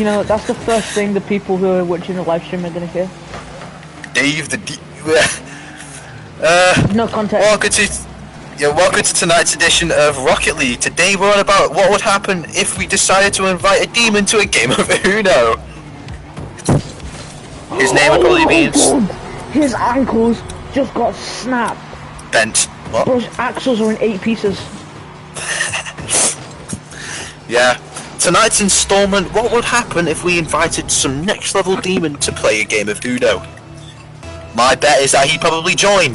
You know, that's the first thing the people who are watching the live stream are gonna hear. Dave the No context. welcome to tonight's edition of Rocket League. Today we're on about what would happen if we decided to invite a demon to a game of Uno. His name would probably be... His ankles just got snapped. Bent. What? Bro's axles are in 8 pieces. Yeah. Tonight's installment, what would happen if we invited some next level demon to play a game of Uno? My bet is that he'd probably join.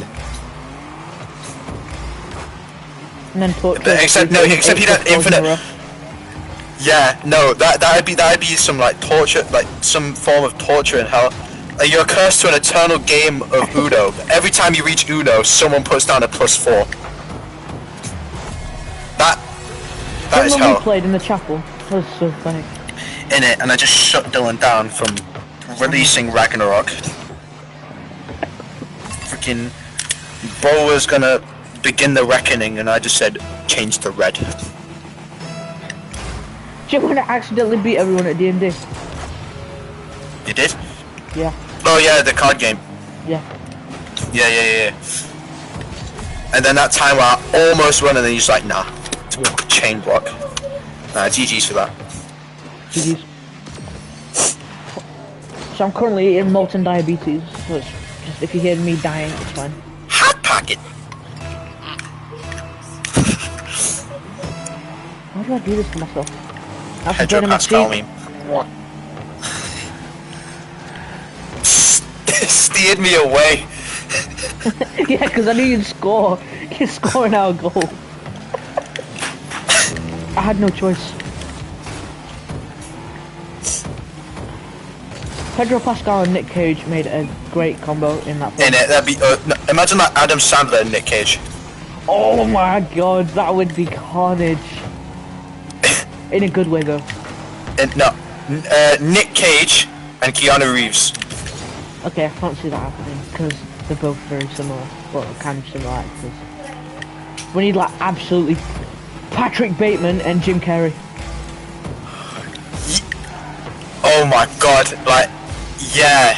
And then Except he'd have infinite. Yeah, no, that'd be some like torture, like some form of torture in hell. Like, you're cursed to an eternal game of Uno. Every time you reach Uno, someone puts down a +4. That is hell. We played in the chapel. That was so funny. In it, and I just shut Dylan down from releasing Ragnarok. Freaking Bo was gonna begin the reckoning, and I just said change to red. Do you want to accidentally beat everyone at D&D? You did? Yeah. Oh yeah, the card game. Yeah. Yeah. And then that time where I almost won, and then you're just like, nah, chain block. Nah, GG's for that. GG's. So I'm currently in molten diabetes, so it's just, if you hear me dying, it's fine. Hot pocket. Why do I do this to myself? Pedro Pascal meme. Steered me away. Yeah, because I knew you'd score. You're scoring our goal. I had no choice. Pedro Pascal and Nick Cage made a great combo in that film. In it, that'd be. Imagine that Adam Sandler and Nick Cage. Oh my god, that would be carnage. In a good way though. Nick Cage and Keanu Reeves. Okay, I can't see that happening because they're both very similar, well, kind of similar actors. We need like absolutely Patrick Bateman and Jim Carrey. Oh my god, like, yeah.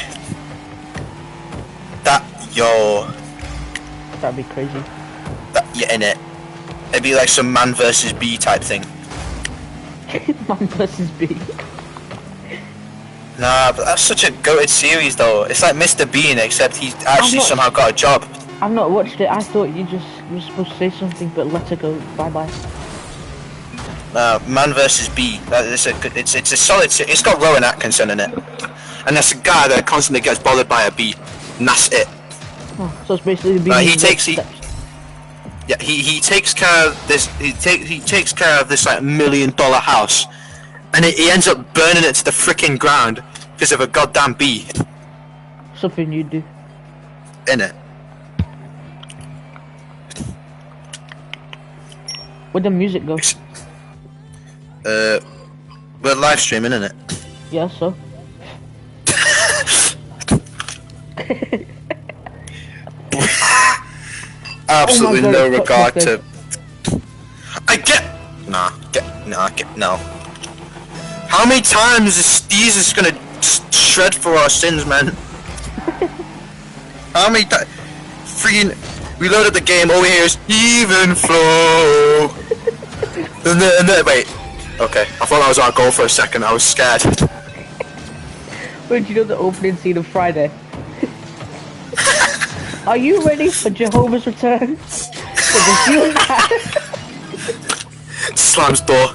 That'd be crazy. Yeah, in it. It'd be like some Man vs. Bee type thing. Man vs. Bee. Nah, but that's such a goated series though. It's like Mr. Bean, except he's actually somehow got a job. I've not watched it. I thought you were supposed to say something, but let it go. Bye bye. Man vs. Bee. It's a solid. It's got Rowan Atkinson in it, and that's a guy that constantly gets bothered by a bee, and that's it. Oh, so it's basically the bee. He takes care of this. He takes care of this like $1 million house, and he ends up burning it to the freaking ground because of a goddamn bee. Something you do. In it. Where'd the music go? We're live streaming, isn't it? Yeah, so. Absolutely God, no regard to. No. How many times is Jesus gonna shred for our sins, man? How many times? Freaking, we loaded the game. All we hear is even flow. and then wait. Okay, I thought that was our goal for a second. I was scared. Wait, do you know the opening scene of Friday? Are you ready for Jehovah's return? Slams door.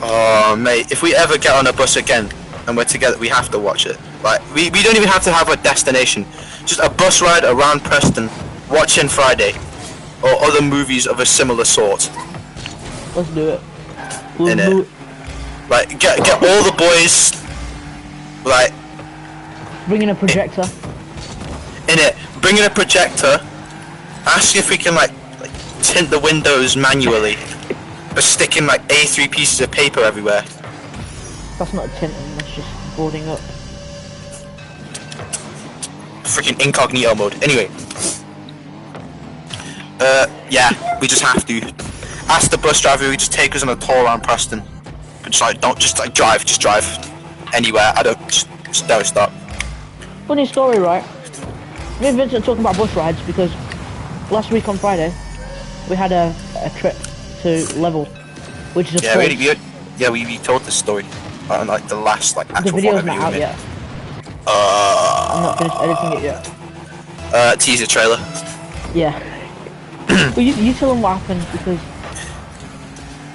Oh mate, if we ever get on a bus again and we're together, we have to watch it. Like we don't even have to have a destination. Just a bus ride around Preston, watching Friday, or other movies of a similar sort. Let's do it. Like get all the boys. Like. Bring in a projector. In it, bring in a projector. Ask if we can like tint the windows manually, but sticking like A3 pieces of paper everywhere. That's not tinting. That's just boarding up. Freaking incognito mode. Anyway. Yeah, we just have to. Ask the bus driver if he just take us on a tour around Preston. Just like don't just like drive, just drive anywhere. I don't just don't stop. Funny story, right? Me and Vincent talking about bus rides because last week on Friday we had a trip to Level, which is a yeah, we told this story on like the last like the actual video's video not out we made. yet. I'm not finished editing it yet. Teaser trailer. Yeah. Well, you tell them what happened because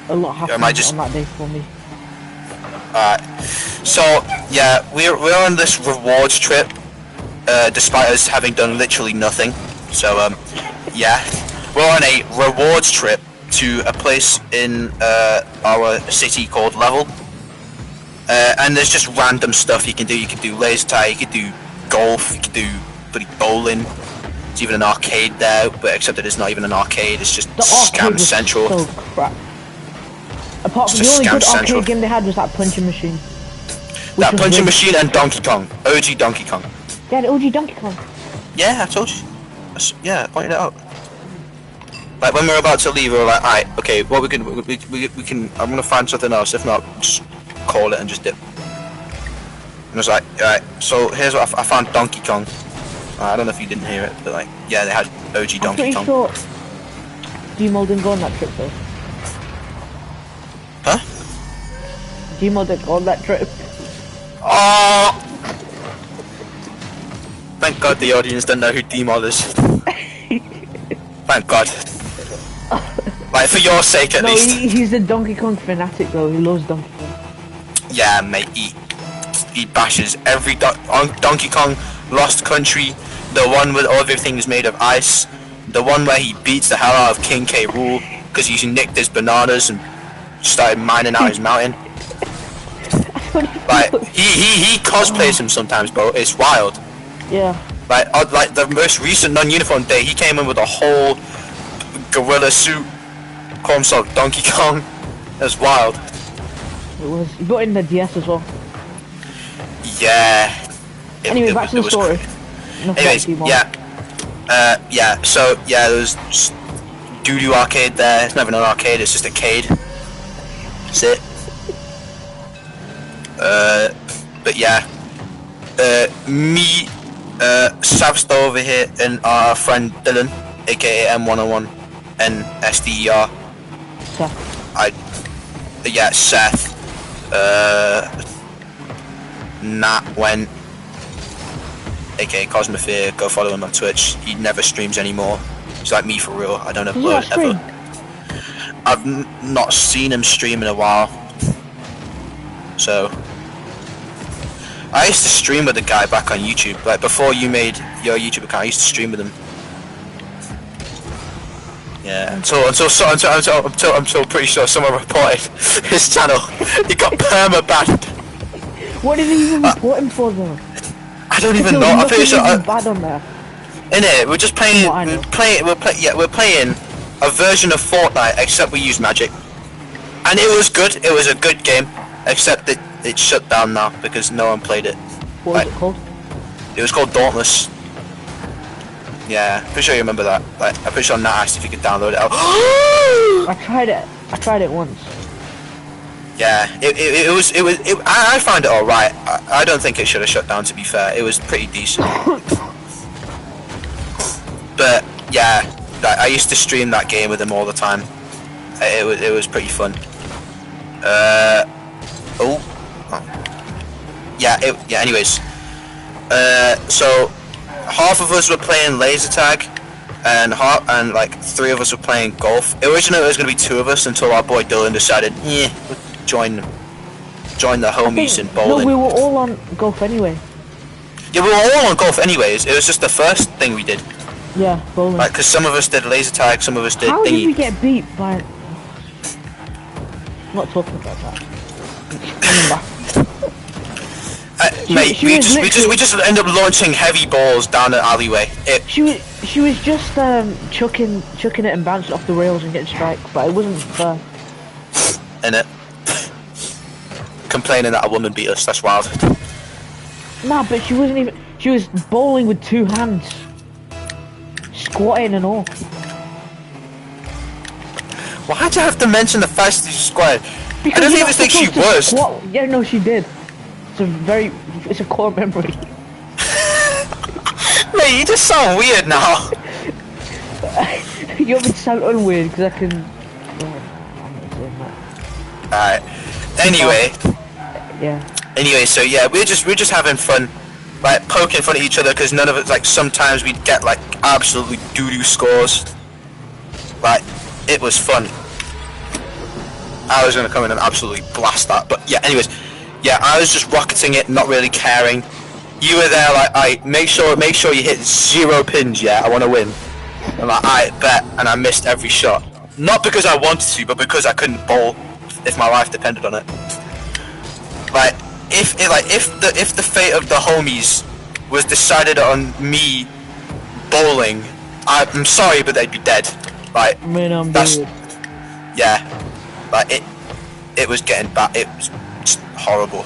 a lot happened on that day for me. Alright. So yeah, we're on this rewards trip, despite us having done literally nothing. So yeah, we're on a rewards trip to a place in our city called Level. And there's just random stuff you can do. You can do laser tag, you can do golf, you can do bloody bowling. There's even an arcade there, but except that it's not even an arcade, it's just The arcade Scam was Central. so crap. Apart from the only good arcade game they had was that punching machine. That punching machine and Donkey Kong. OG Donkey Kong. Yeah, the OG Donkey Kong. Yeah, I told you. Yeah, I pointed it out. Like when we were about to leave, we were like, alright, okay, what we can, I'm gonna find something else. If not, just call it and just dip. And I was like, alright, so here's what I found Donkey Kong. I don't know if you didn't hear it, but like, yeah, they had OG Donkey Kong. I'm pretty sure Gmo didn't go on that trip though. Huh? Gmo didn't go on that trip. Oh! Thank God the audience don't know who D-Mod is. Thank God. Like, for your sake at least. No, he's a Donkey Kong fanatic though, he loves Donkey Kong. Yeah, mate, he bashes every Donkey Kong, Lost Country, the one with all everything is made of ice, the one where he beats the hell out of King K. Rool because he nicked his bananas and started mining out his mountain. Like he cosplays him sometimes, bro. It's wild. Yeah. Like the most recent non-uniform day, he came in with a whole gorilla suit, called himself Donkey Kong. It was wild. It was. He brought in the DS as well. Yeah. Anyway, back to the story. Anyways, yeah. So yeah, there was doo-doo arcade there. It's not even an arcade. It's just a cade. That's it. But yeah. Me, Savsta over here, and our friend Dylan, aka M101 and SDER. Seth. Yeah, Seth. Nat went, aka Cosmofear. Go follow him on Twitch. He never streams anymore. He's like me for real. I don't upload ever. I've not seen him stream in a while. So I used to stream with the guy back on YouTube. Like before you made your YouTube account, I used to stream with him. Yeah, until pretty sure someone reported his channel. He got perma-banned. What did he even report him for though? I don't even know. I'm pretty sure. Bad on there. In it, we're just playing. We're playing a version of Fortnite, except we use magic, and it was good. It was a good game, except that it's shut down now because no one played it. What was it called? It was called Dauntless. Yeah, pretty sure you remember that. Like, I'm pretty sure Nat asked if you could download it out. I tried it once. Yeah, I found it alright. I don't think it should have shut down, to be fair. It was pretty decent. But yeah, I used to stream that game with him all the time. It was pretty fun. Yeah, anyways. So half of us were playing laser tag, and like 3 of us were playing golf. Originally it was gonna be 2 of us until our boy Dylan decided, yeah, join the homies in bowling. No, we were all on golf anyway. Yeah, we were all on golf anyways. It was just the first thing we did. Yeah, bowling. Like, cause some of us did laser tag, some of us did How thingy. did we get beat by? I'm not talking about that. Mate, we just end up launching heavy balls down an alleyway. She was just chucking it and bouncing off the rails and getting strikes, but it wasn't fair. Innit? Complaining that a woman beat us, that's wild. Nah, but she wasn't even. She was bowling with 2 hands, squatting and all. Why'd you have to mention the fact that you squatted? Because don't you're even not think she supposed to was. squat. Yeah, no, she did. It's a core memory. Mate, you just sound weird now. You're meant to sound unweird because I can. Oh, I'm not doing that. Alright. Anyway. Yeah. Anyway, so yeah, we're just having fun, like poking fun at each other because none of it. Like sometimes we'd get like absolutely doo-doo scores. Like it was fun. I was gonna come in and absolutely blast that, but yeah. Anyways, yeah, I was just rocketing it, not really caring. You were there, like, I make sure you hit 0 pins. Yeah, I want to win. I'm like, I bet, and I missed every shot. Not because I wanted to, but because I couldn't bowl if my life depended on it. Like, if the fate of the homies was decided on me bowling, I'm sorry, but they'd be dead. Like, Man, that's dead. yeah. Like it was getting bad. It was just horrible.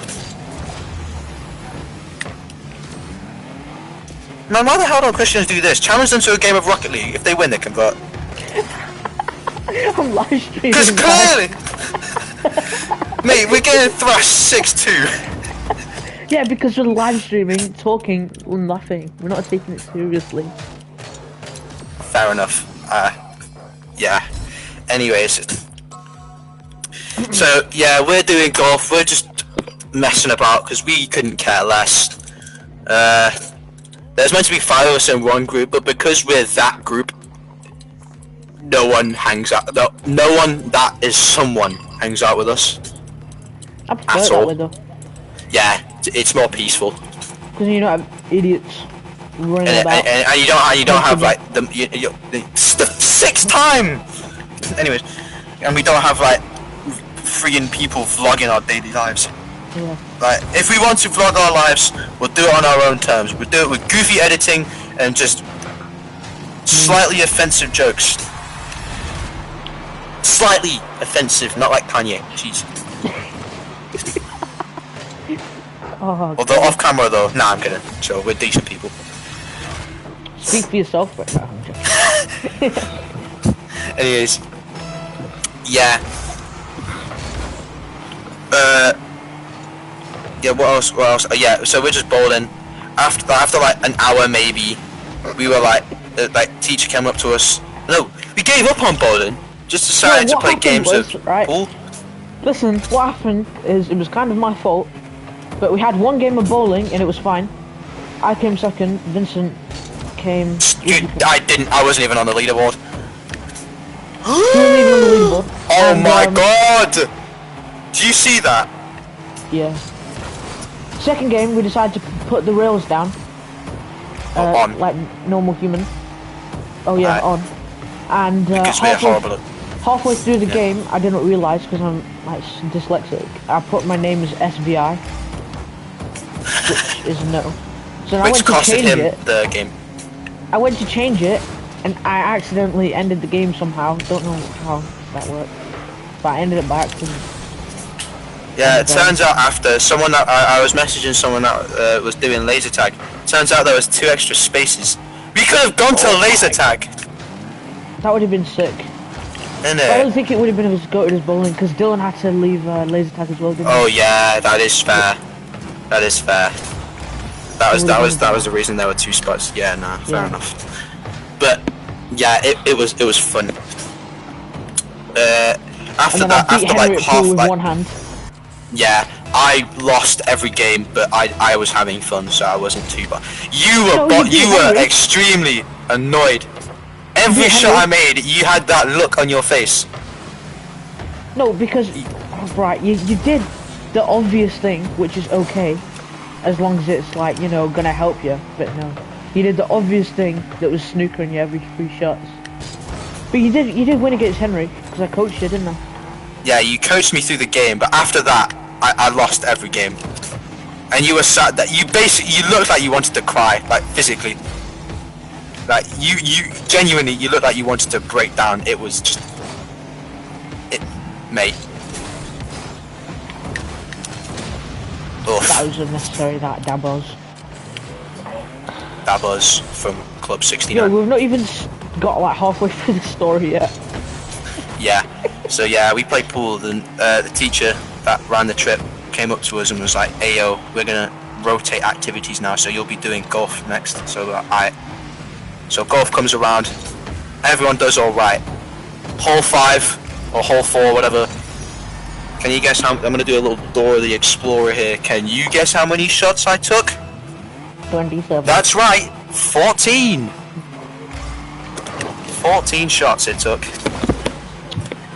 Man, why the hell don't Christians do this? Challenge them to a game of Rocket League. If they win, they convert. I'm live streaming. Because clearly, mate, we're getting thrashed 6-2. Yeah, because we're live streaming, talking, we're laughing. We're not taking it seriously. Fair enough. Yeah. Anyways, so yeah, we're doing golf. We're just messing about because we couldn't care less. There's meant to be 5 of us in one group, but because we're that group, no one hangs out. No one that is someone hangs out with us. I prefer that way though. Yeah, it's more peaceful. Because you don't have idiots running about. And you don't have like the 6th time. Anyways, and we don't have like freaking people vlogging our daily lives. Yeah. Like, if we want to vlog our lives, we'll do it on our own terms. We'll do it with goofy editing and just slightly offensive jokes. Slightly offensive, not like Kanye. Jeez. Oh, Although off camera though, nah, I'm kidding. So we're decent people. speak for yourself, but no, I'm joking. Anyways, yeah. Yeah. What else? Yeah. So we're just bowling. After like an hour maybe, we were like teacher came up to us. No, we gave up on bowling. Just decided to play games of pool. Listen, what happened is it was kind of my fault, but we had one game of bowling and it was fine. I came second. Vincent came. I wasn't even on the leaderboard. You weren't even on the leaderboard. Oh And, my god! Do you see that? Yeah. Second game, we decided to put the rails down. On. Like normal human. Oh yeah, Right. on. And Because we're horrible at... halfway through the game, I didn't realise because I'm like dyslexic. I put my name as SVI, which is no. So I Which went to costed change him it. the game. I went to change it, and I accidentally ended the game somehow. Don't know how that worked, but I ended it by accident. Yeah, it turns out after someone that I was messaging someone that was doing laser tag. Turns out there was 2 extra spaces. We could have gone to laser tag. That would have been sick. Innit? But I don't think it would have been as goated as bowling because Dylan had to leave laser tag as well, didn't he? Oh yeah, that is fair. That is fair. That was the reason there were 2 spots. Yeah, nah, fair enough. But yeah, it was fun. After that, after like half with like one hand. yeah, I lost every game, but I was having fun, so I wasn't too bad. You were extremely annoyed. Every shot I made, you had that look on your face. No, because right, you did the obvious thing, which is okay, as long as it's like, you know, gonna help you. But no, you did the obvious thing that was snookering you every 3 shots. But you did win against Henry because I coached you, didn't I? Yeah, you coached me through the game, but after that, I lost every game. And you were sad that you looked like you wanted to cry, like physically. Like you genuinely, you looked like you wanted to break down. It was just, mate. Oof. That was unnecessary, that Dabos. That was from Club 69. Yo, we've not even got like halfway through the story yet. Yeah. So yeah, we played pool. Then the teacher that ran the trip came up to us and was like, "Hey yo, we're gonna rotate activities now. So you'll be doing golf next." So we're like, "Alright." So golf comes around. Everyone does all right. Hole 5 or hole 4, whatever. Can you guess how? I'm gonna do a little Dora the Explorer here. Can you guess how many shots I took? 27. That's right, 14. 14 shots it took.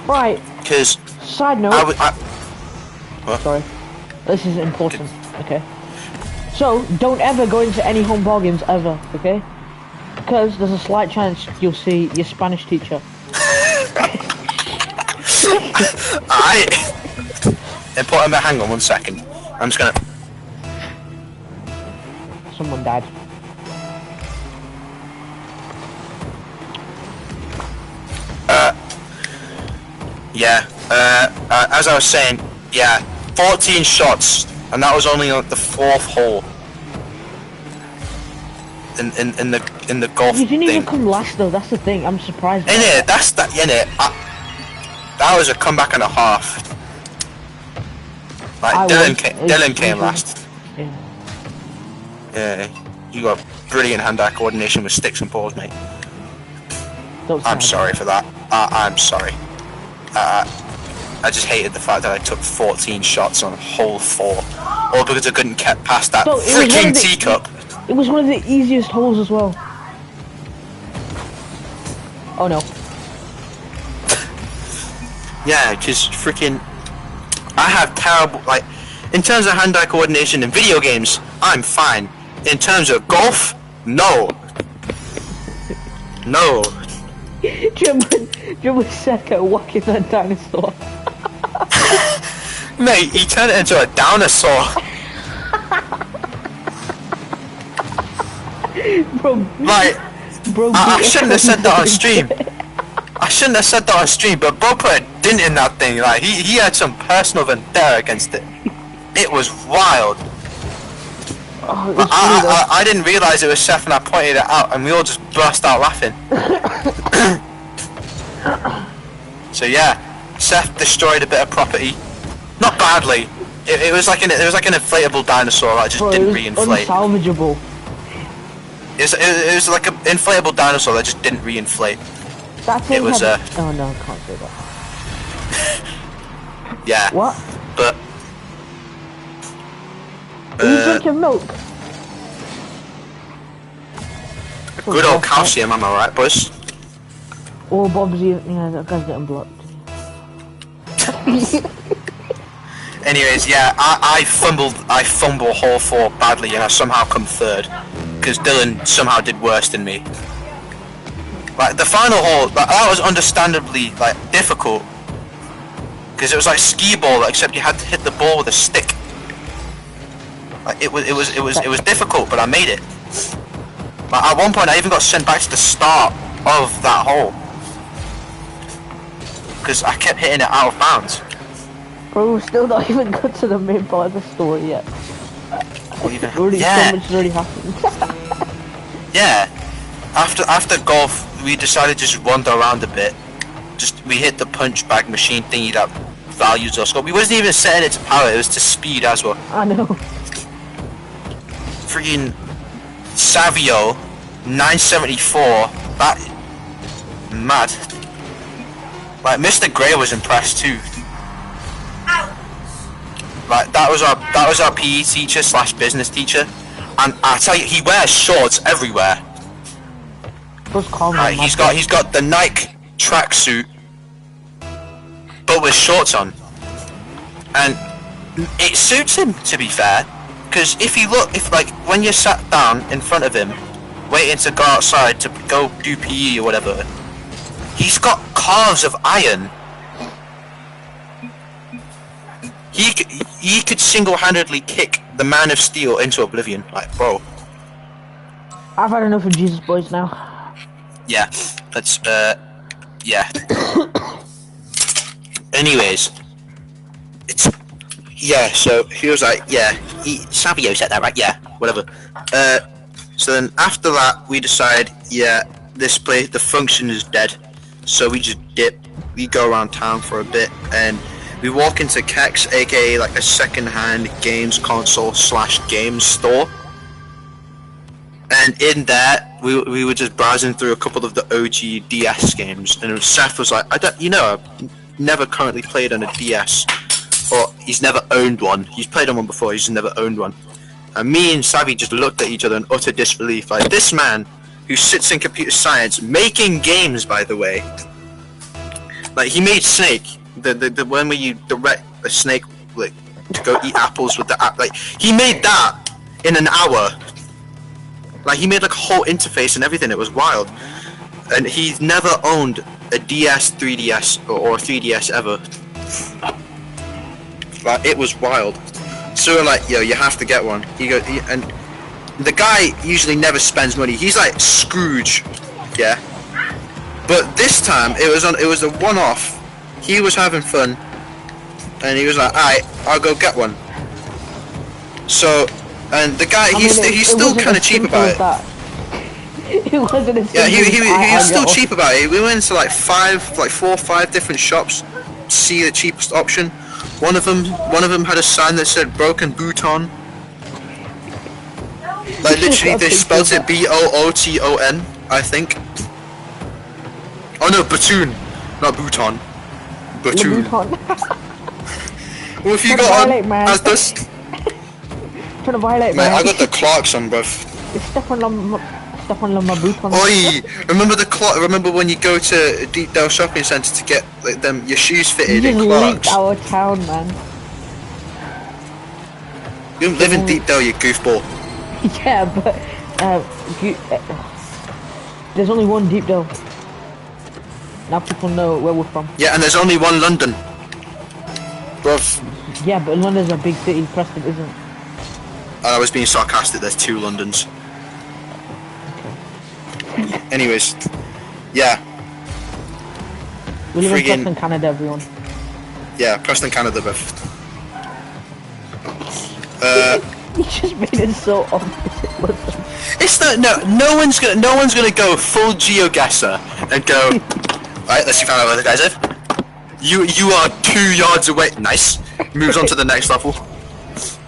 Right. Because Side note. What? Sorry. This is important. Okay. So don't ever go into any home bar games ever. Okay. Because there's a slight chance you'll see your Spanish teacher. Important. Hang on 1 second. I'm just gonna. Someone died. Yeah. As I was saying, yeah, 14 shots, and that was only on the 4th hole. In the golf You didn't thing. even come last though. That's the thing. I'm surprised. In it, that's that. In it, that was a comeback and a half. Like Dylan came last. Yeah. Yeah, you got brilliant hand-eye coordination with sticks and balls, mate. Don't I'm say sorry for that. I'm sorry. I just hated the fact that I took 14 shots on hole 4, all because I couldn't get past that So, it was one freaking of the- teacup. It was one of the easiest holes as well. Oh no. Yeah, just freaking. I have terrible, like, in terms of hand-eye coordination in video games, I'm fine. In terms of golf, no. No. Do you remember Seka whacking that dinosaur? Mate, he turned it into a dinosaur. Like, Bro, I shouldn't have said that on stream. I shouldn't have said that on stream, but Bob put a dint in that thing. Like, he had some personal vendetta against it. It was wild. Oh, it was funny though. I didn't realise it was Seth, and I pointed it out, and we all just burst out laughing. So yeah, Seth destroyed a bit of property, not badly. It was like an inflatable dinosaur that just Bro, didn't it was reinflate. unsalvageable. It was like an inflatable dinosaur that just didn't reinflate. That thing It was, had... Oh no, I can't say that. Yeah. What? But Are you drinking milk? good old calcium, am I right, boys? Oh, Bob's eating... Yeah, that guy's getting blocked. Anyways, yeah, I fumble hole 4 badly, and I somehow come 3rd because Dylan somehow did worse than me. Like the final hole, that was understandably like difficult because it was like skee ball, except you had to hit the ball with a stick. Like it was difficult, but I made it. Like at one point, I even got sent back to the start of that hole because I kept hitting it out of bounds. Bro, we're still not even got to the main part of the story yet. Already, Yeah. so much has already happened. Yeah. After golf, we decided to just wander around a bit. We hit the punch bag machine thingy that values our score. We wasn't even setting it to power; it was to speed as well. I know. Freaking Savio, 974. That mad. Like Mr. Gray was impressed too. Like that was our PE teacher / business teacher, and I tell you, he wears shorts everywhere. Just calm down. He's got the Nike tracksuit, but with shorts on, and it suits him, to be fair. Because if when you're sat down in front of him, waiting to go outside to go do PE or whatever, he's got calves of iron. He could single-handedly kick the Man of Steel into oblivion, like bro. I've had enough of Jesus Boys now. Yeah, that's yeah. Anyways, so he was like, Savio said that, right? Yeah, whatever. So then after that, we decided, the function is dead, so we just dip. we go around town for a bit, and we walk into Kex, aka like a second-hand games console / games store. And in that, we were just browsing through a couple of the OG DS games, and Seth was like, I've never currently played on a DS, or he's never owned one. He's played on one before, he's never owned one. And me and Savvy just looked at each other in utter disbelief, like, this man who sits in computer science, making games, by the way. Like, he made Snake, the one where you direct a snake, like, to go eat apples with the app. Like, he made that in an hour. Like, he made like a whole interface and everything. It was wild. And he's never owned a DS, 3DS, or 3DS ever. Like, it was wild. So we're like, yo, you have to get one. And the guy usually never spends money. He's like Scrooge, yeah. But this time it was a one-off. He was having fun, and he was like, alright, I'll go get one. So, and the guy, he's still kind of cheap about it. It wasn't as Yeah, he was still got cheap about it. We went to like 4 or 5 different shops, see the cheapest option. One of them had a sign that said "Broken Booton." Like, literally, they spelled it Booton, I think. Oh no, Batoon, not Booton. Batoon. Well, if you got on as this, trying to violate, man, man. I got the Clarks on, bruv. It's Stefan my Booton. Oi! Remember the Clark? Remember when you go to Deepdale Shopping Centre to get like your shoes fitted You in just Clarks? leaked our town, man. You don't live in Deepdale, you goofball. Yeah, but there's only one Deepdale. Now people know where we're from. Yeah, and there's only one London, bruv. Yeah, but London's a big city. Preston isn't. I was being sarcastic. There's 2 Londons. Anyways, yeah. We live in Friggin- Preston, Canada, everyone. Yeah, Preston, Canada, bruv. You just made it so obvious. It's not, no one's gonna go full GeoGuessr and go, right, let's see find out where the guys live. You are 2 yards away. Nice. Moves on to the next level.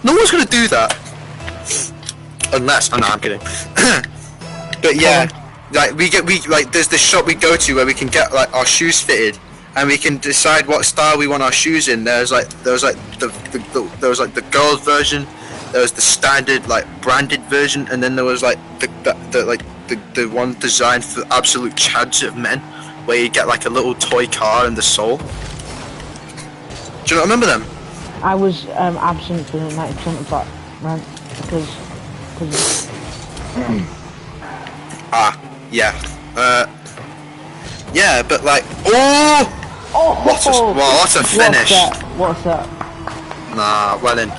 No one's gonna do that. Unless, oh no, I'm kidding. But yeah, like there's this shop we go to where we can get like our shoes fitted, and we can decide what style we want our shoes in. There was like the girls version. There was the standard like branded version, and then there was like the one designed for absolute chads of men, where you get like a little toy car and the sole. Do you not remember them? I was absent for 90% of that, right? Because yeah, yeah, but like, what a finish! What's that? Nah, well then.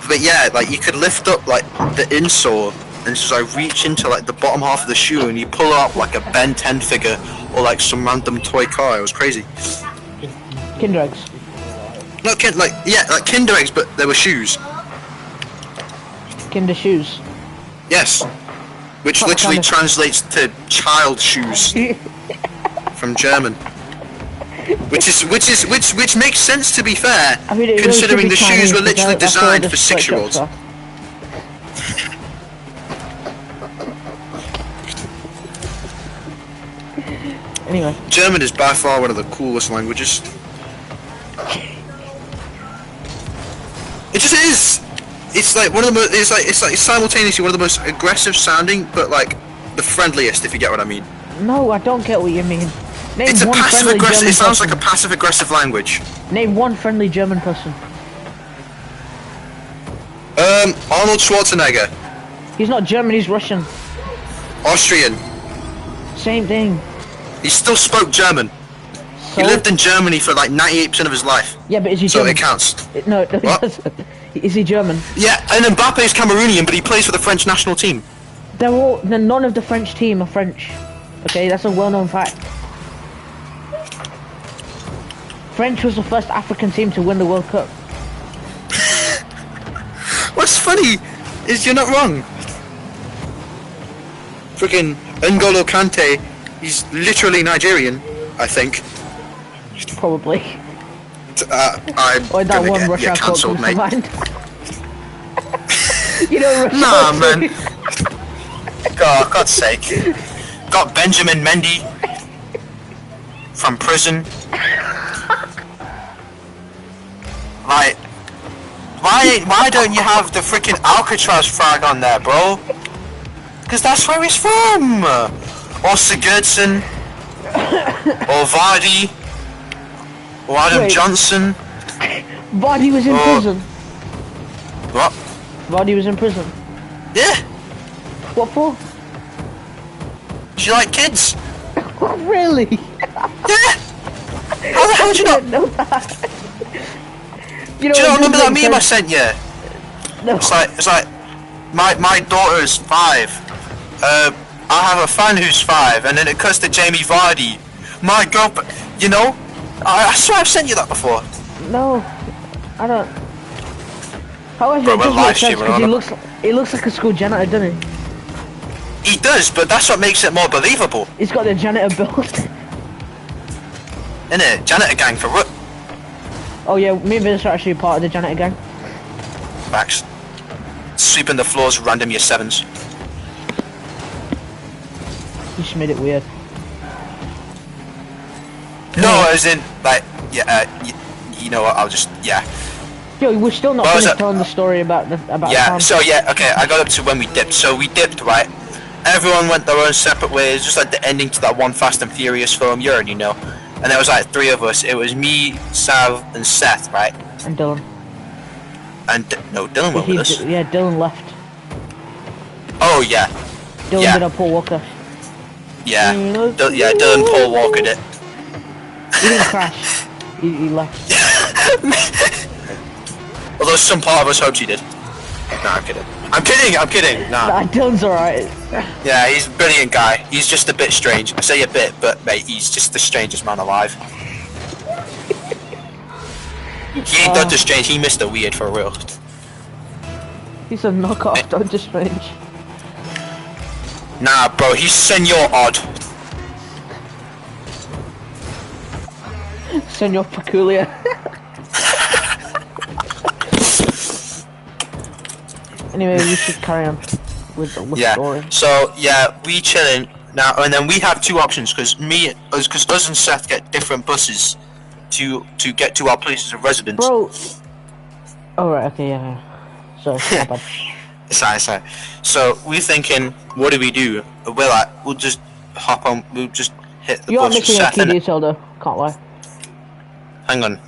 But yeah, like you could lift up like the insole and just like reach into like the bottom half of the shoe, and you pull up like a Ben 10 figure or like some random toy car. It was crazy. Kinder eggs. No, like Kinder eggs, but they were shoes. Kinder shoes. Yes, which What literally kind of- translates to child shoes from German. Which makes sense, to be fair, I mean, it really considering should be the shoes Chinese, were because literally that's where designed the for sweatshops 6-year-olds. are. Anyway, German is by far one of the coolest languages. It just is. It's like one of the most. It's like simultaneously one of the most aggressive sounding, but like the friendliest, if you get what I mean. no, I don't get what you mean. Name It's a one passive friendly aggressive. German It sounds like person. a passive aggressive language. Name one friendly German person. Arnold Schwarzenegger, He's not German, he's Russian. Austrian. Same thing. He still spoke German. So, He lived in Germany for like 98% of his life, yeah, but is he so German? it counts. No, it What? doesn't. Is he German? Yeah, and Mbappe is Cameroonian, but he plays for the French national team. None of the French team are French. Okay, that's a well-known fact. French was the first African team to win the World Cup. What's funny is you're not wrong. Freaking N'Golo Kante, he's literally Nigerian, I think. Probably. I'm Or that gonna one get Rush Hour quote cancelled, comes to mate. mind. You know Rush Nah, Hour man. 2. God, God's sake. Got Benjamin Mendy from prison. Like, why don't you have the freaking Alcatraz flag on there, bro? Because that's where he's from. Or Sigurdsson. Or Vardy. Or Adam Wait. Johnson. Vardy was in prison. What? Vardy was in prison. Yeah. What for? Do you like kids? Really? Yeah. How the hell do you not? know that. You know, Do you not remember that meme I sense. sent you? No. It's like, my daughter's 5. I have a fan who's 5, and then it cuts to Jamie Vardy. My God, you know, I swear I've sent you that before. No, I don't. However, Bro, it we're does live make sense streaming, because he looks like a school janitor, doesn't he? He does, but that's what makes it more believable, He's got the janitor build. innit? Janitor gang for what? Oh yeah, me and Vince are actually part of the janitor gang. Max. Sweeping the floors, random year 7s. You just made it weird. No, as in, like, yeah, you know what, I'll just, yeah. Yo, we're still not What was finished that? telling the story about Yeah, Tom. so yeah, okay, I got up to when we dipped. So we dipped, right? Everyone went their own separate ways, just like the ending to that one Fast and Furious film, you already know. And there was like 3 of us. It was me, Sav, and Seth, right? And Dylan. And no, Dylan went with us. Yeah, Dylan left. Oh yeah, Dylan Yeah. did a Paul Walker. yeah, yeah. Dylan Paul Walker did. He didn't crash. He left. Although some part of us hoped he did. No, I'm kidding. I'm kidding. Nah. Nah, Dylan's alright. Yeah, he's a brilliant guy. He's just a bit strange. I say a bit, but mate, he's just the strangest man alive. He ain't Doctor Strange, he Mr. Weird for real. He's a knockoff Doctor Strange. Nah, bro, he's Senor Odd. Senor Peculiar. Anyway, we should carry on with the Yeah. story. So yeah, we chilling now, and then we have 2 options because us and Seth get different buses to get to our places of residence. Bro. Oh right, okay, yeah. Sorry, my bad. Sorry. So we're thinking, what do we do? We're like, we'll just hop on. We'll just hit the You are bus with missing a Seth key in it. detail though, can't lie. Hang on,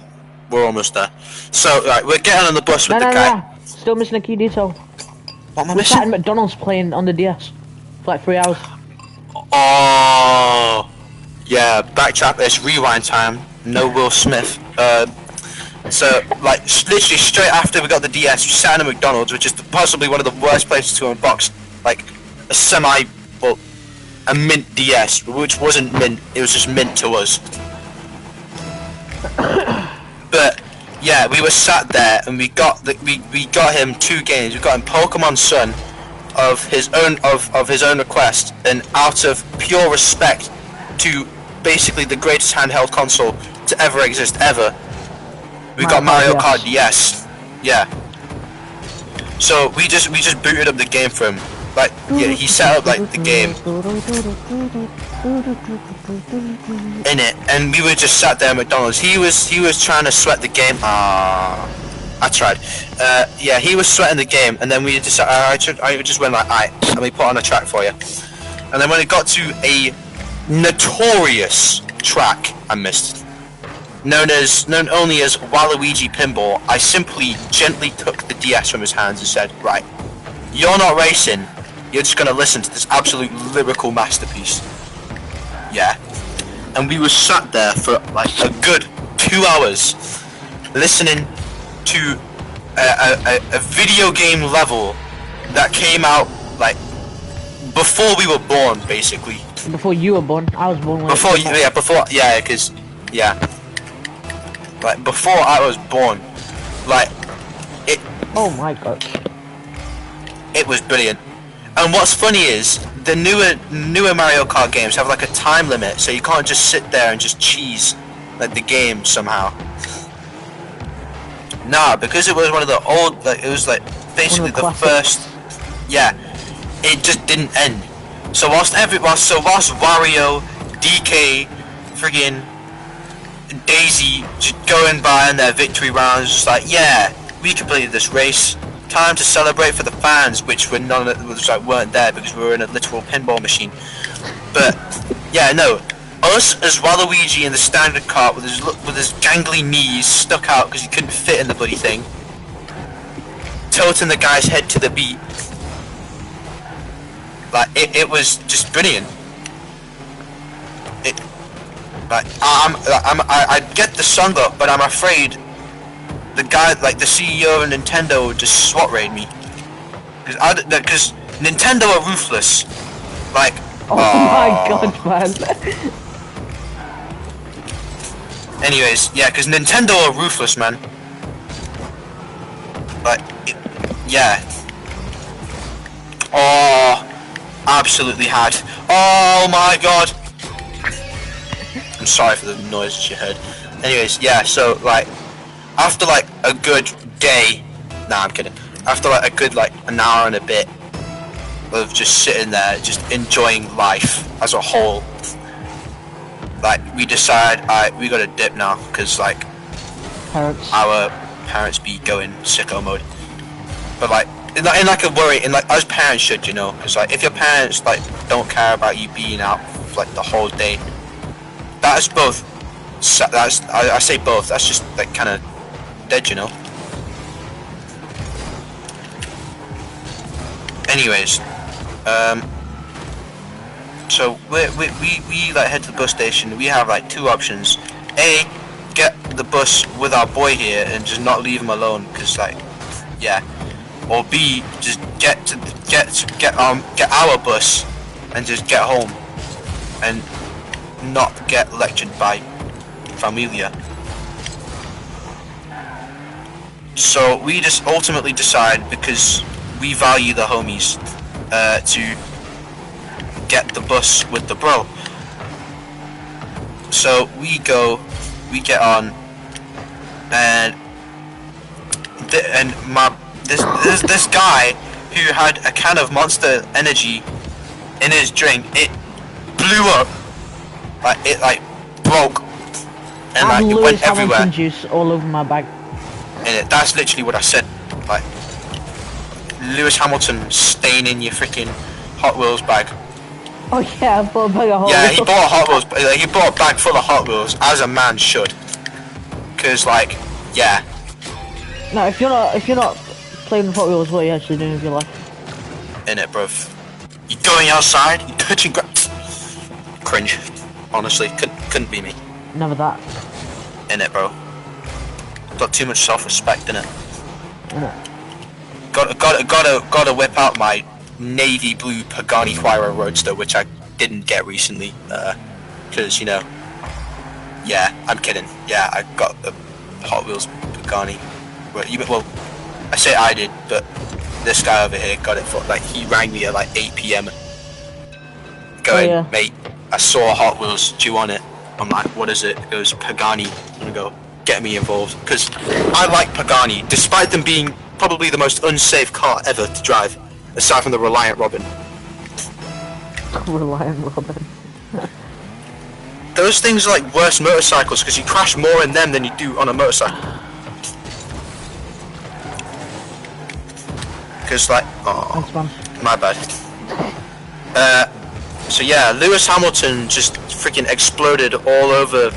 we're almost there. So right, we're getting on the bus with No, the no, guy. no. Still missing a key detail. What am I We sat in missing? McDonald's playing on the DS for like 3 hours. Oh, yeah. Backtrack this. Rewind time. No Will Smith. So like literally straight after we got the DS, we sat in a McDonald's, which is possibly one of the worst places to unbox like a a mint DS, which wasn't mint. It was just mint to us. But yeah, we were sat there and we got him 2 games. We got him Pokemon Sun of his own request, and out of pure respect to basically the greatest handheld console to ever exist ever, we got Mario Kart DS. Yeah. So we just booted up the game for him. Like yeah, he set up like the game in it, and we were just sat there at McDonald's. He was trying to sweat the game. I tried. Yeah, he was sweating the game, and then we just I just went like, alright, let me put on a track for you. And then when it got to a notorious track, I missed, known only as Waluigi Pinball, I simply gently took the DS from his hands and said, right, you're not racing, you're just gonna listen to this absolute lyrical masterpiece. Yeah. And we were sat there for like a good 2 hours listening to a video game level that came out like before we were born, basically. Before you were born, I was born. When Before like before I was born, like Oh my god. it was brilliant. And what's funny is the newer Mario Kart games have like a time limit, so you can't just sit there and just cheese like the game somehow. Nah, because it was one of the old, like it was like basically the first. Yeah, it just didn't end. So whilst Wario, DK, friggin' Daisy just going by in their victory rounds, just like, yeah, we completed this race. Time to celebrate for the fans, which were weren't there because we were in a literal pinball machine. But yeah, no, us as Waluigi in the standard cart with his gangly knees stuck out because he couldn't fit in the bloody thing, tilting the guy's head to the beat. Like it was just brilliant. I get the song up, but I'm afraid the guy, like the CEO of Nintendo, would just SWAT raid me. Because Nintendo are ruthless. Like, oh my god, man. Anyways, yeah, because Nintendo are ruthless, man. Like, yeah. Oh, absolutely had. Oh my god. I'm sorry for the noises you heard. Anyways, yeah, so like after like a good day, nah, I'm kidding. After like a good like an hour and a bit of just sitting there, just enjoying life as a whole, like we decide, alright, we gotta dip now, because like our parents be going sicko mode. But like in like a worry, in like as parents should, you know, because like if your parents like don't care about you being out for, like the whole day, that's both. I say both. That's just like kind of dead, you know. Anyways, so we like head to the bus station. We have like two options: A, get the bus with our boy here and just not leave him alone, because like, yeah. Or B, just get our bus and just get home and not get lectured by Familia. So we just ultimately decide, because we value the homies, to get the bus with the bro. So we get on, and this guy who had a can of Monster Energy in his drink, it blew up. Like it like broke and like it went everywhere. Hamilton juice all over my bag. And that's literally what I said. Like Lewis Hamilton staining your freaking Hot Wheels bag. Oh yeah, I bought a bag of Hot Wheels. Yeah, he bought a Hot Wheels. He bought a bag full of Hot Wheels, as a man should. Cause like, yeah. No, if you're not playing with Hot Wheels, what are you actually doing with your life? In it, bruv. You going outside? You touching cringe. Honestly, couldn't be me. Never that. In it, bro. Got too much self-respect in it. No. Gotta whip out my navy blue Pagani Huayra Roadster, which I didn't get recently, because you know. Yeah, I'm kidding. Yeah, I got a Hot Wheels Pagani. Well, I say I did, but this guy over here got it for like he rang me at like 8 PM. Going, oh, yeah. Mate, I saw Hot Wheels, do you want it? I'm like, what is it? It goes, Pagani. I'm gonna go, get me involved. Because I like Pagani, despite them being probably the most unsafe car ever to drive, aside from the Reliant Robin. Reliant Robin. Those things are like worse motorcycles, because you crash more in them than you do on a motorcycle. Because like, oh, thanks, my bad. So yeah, Lewis Hamilton just freaking exploded all over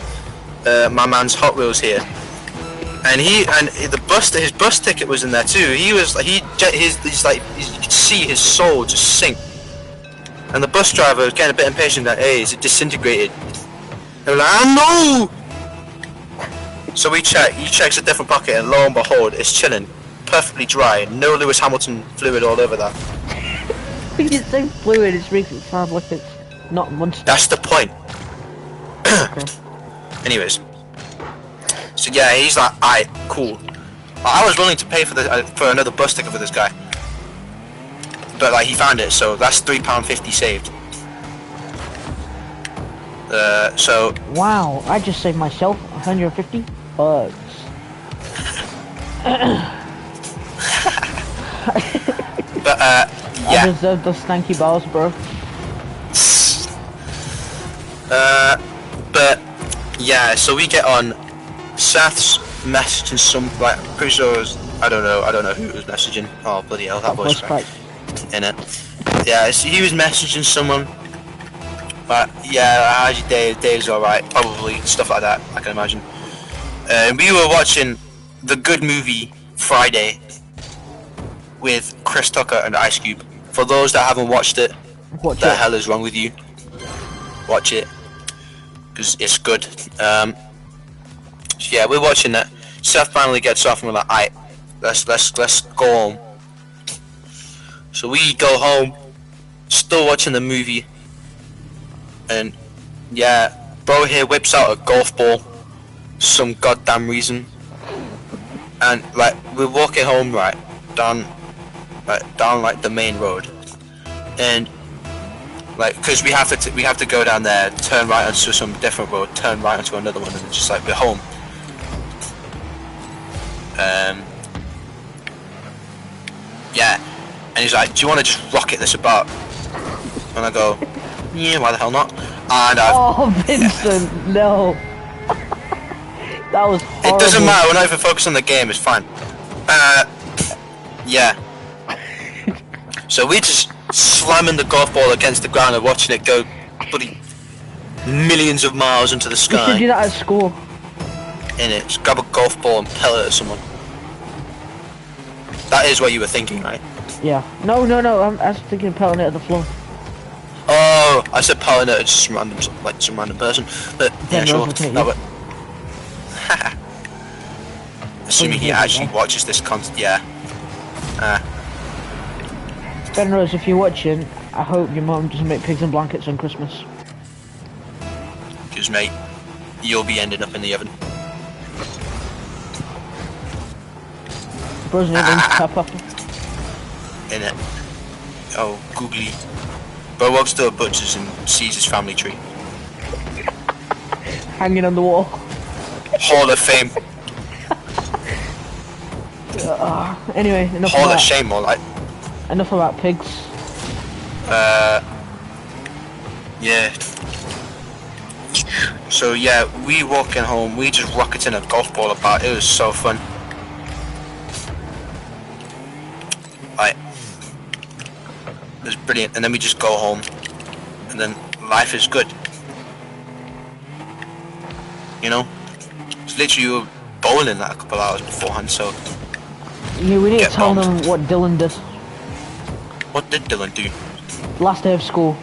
my man's Hot Wheels here, and his bus ticket was in there too. He was like, you could see his soul just sink, and the bus driver was getting a bit impatient that, hey, is it disintegrated? They were like, oh no! So he checks a different pocket, and lo and behold, it's chilling, perfectly dry, no Lewis Hamilton fluid all over that. When you say fluid, it makes it sound like it's not Monster. That's the point. Okay. Anyways, so yeah, he's like, alright, cool. I was willing to pay for another bus ticket for this guy, but like he found it, so that's £3.50 saved. So Wow, I just saved myself 150 bucks. but I yeah. deserve those stanky balls, bro. But yeah, so we get on. Seth's messaging some, like, pretty sure it was, I don't know who was messaging. Oh bloody hell, that voice crack in it. Yeah, so he was messaging someone. But yeah, how's your day? Day's alright, probably stuff like that. I can imagine. We were watching the good movie Friday with Chris Tucker and Ice Cube. For those that haven't watched it, what the hell is wrong with you? Watch it, because it's good. So yeah, we're watching that. Seth finally gets off and we're like, alright, let's go home. So we go home, still watching the movie, and yeah, bro here whips out a golf ball, some goddamn reason, and like we're walking home right down like the main road, and like because we have to go down there, turn right onto some different road, turn right onto another one, and it's just like we're home. Yeah, and he's like, do you want to just rocket this about? And I go, yeah, why the hell not? And oh, Vincent, no. That was horrible. It doesn't matter, we're not even focused on the game, it's fine. Yeah. So we're just slamming the golf ball against the ground and watching it go bloody millions of miles into the sky. You should do that at school. In it, just grab a golf ball and pellet it at someone. That is what you were thinking, right? Yeah. No, I was thinking of pelting it at the floor. Oh, I said pellet it at just some random person. But yeah, sure. That would... Assuming he actually watches this content, yeah. Ben Rose, if you're watching, I hope your mum doesn't make pigs and blankets on Christmas. Because mate, you'll be ending up in the oven. Bro's name is Pepper. In it. Oh, googly. Bro walks to a butcher's and sees his family tree. Hanging on the wall. Hall of Fame. Anyway, enough Hall about of Shame, more like. Enough about pigs. Yeah. So yeah, we walking home, we just rocketing a golf ball about. It was so fun. Right. It was brilliant, and then we just go home, and then life is good. You know? It's literally you were bowling that a couple hours beforehand, so... Yeah, we need to tell them what Dylan did. What did Dylan do? Last day of school.